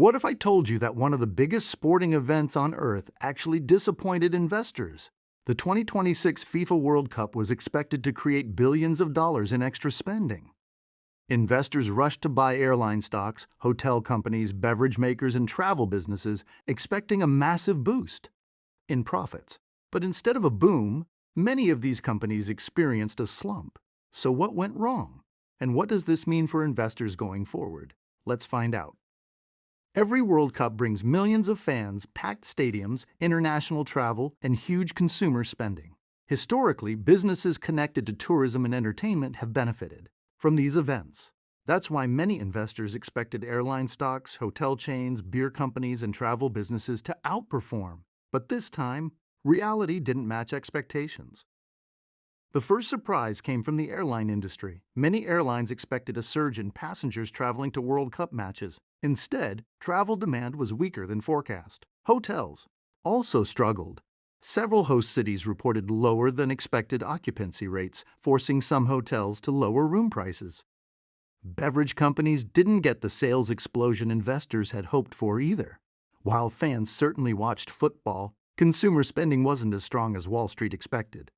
What if I told you that one of the biggest sporting events on Earth actually disappointed investors? The 2026 FIFA World Cup was expected to create billions of dollars in extra spending. Investors rushed to buy airline stocks, hotel companies, beverage makers, and travel businesses, expecting a massive boost in profits. But instead of a boom, many of these companies experienced a slump. So what went wrong? And what does this mean for investors going forward? Let's find out. Every World Cup brings millions of fans, packed stadiums, international travel, and huge consumer spending. Historically, businesses connected to tourism and entertainment have benefited from these events. That's why many investors expected airline stocks, hotel chains, beer companies, and travel businesses to outperform. But this time, reality didn't match expectations. The first surprise came from the airline industry. Many airlines expected a surge in passengers traveling to World Cup matches. Instead, travel demand was weaker than forecast. Hotels also struggled. Several host cities reported lower than expected occupancy rates, forcing some hotels to lower room prices. Beverage companies didn't get the sales explosion investors had hoped for either. While fans certainly watched football, consumer spending wasn't as strong as Wall Street expected.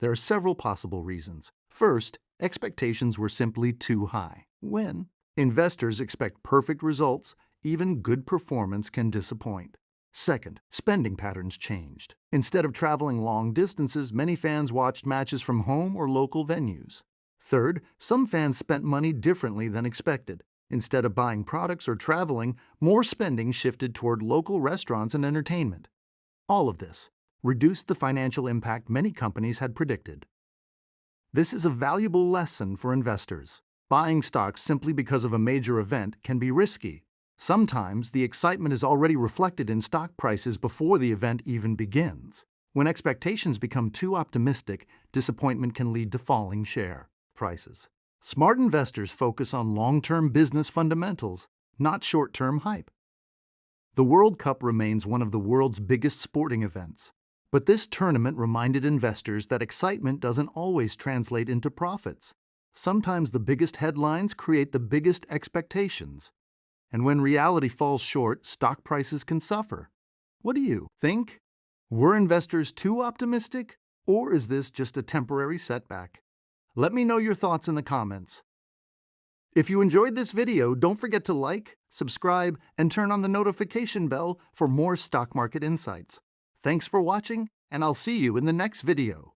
There are several possible reasons. First, expectations were simply too high. When investors expect perfect results, even good performance can disappoint. Second, spending patterns changed. Instead of traveling long distances, many fans watched matches from home or local venues. Third, some fans spent money differently than expected. Instead of buying products or traveling, more spending shifted toward local restaurants and entertainment. All of this reduced the financial impact many companies had predicted. This is a valuable lesson for investors. Buying stocks simply because of a major event can be risky. Sometimes the excitement is already reflected in stock prices before the event even begins. When expectations become too optimistic, disappointment can lead to falling share prices. Smart investors focus on long-term business fundamentals, not short-term hype. The World Cup remains one of the world's biggest sporting events. But this tournament reminded investors that excitement doesn't always translate into profits. Sometimes the biggest headlines create the biggest expectations. And when reality falls short, stock prices can suffer. What do you think? Were investors too optimistic? Or is this just a temporary setback? Let me know your thoughts in the comments. If you enjoyed this video, don't forget to like, subscribe, and turn on the notification bell for more stock market insights. Thanks for watching, and I'll see you in the next video.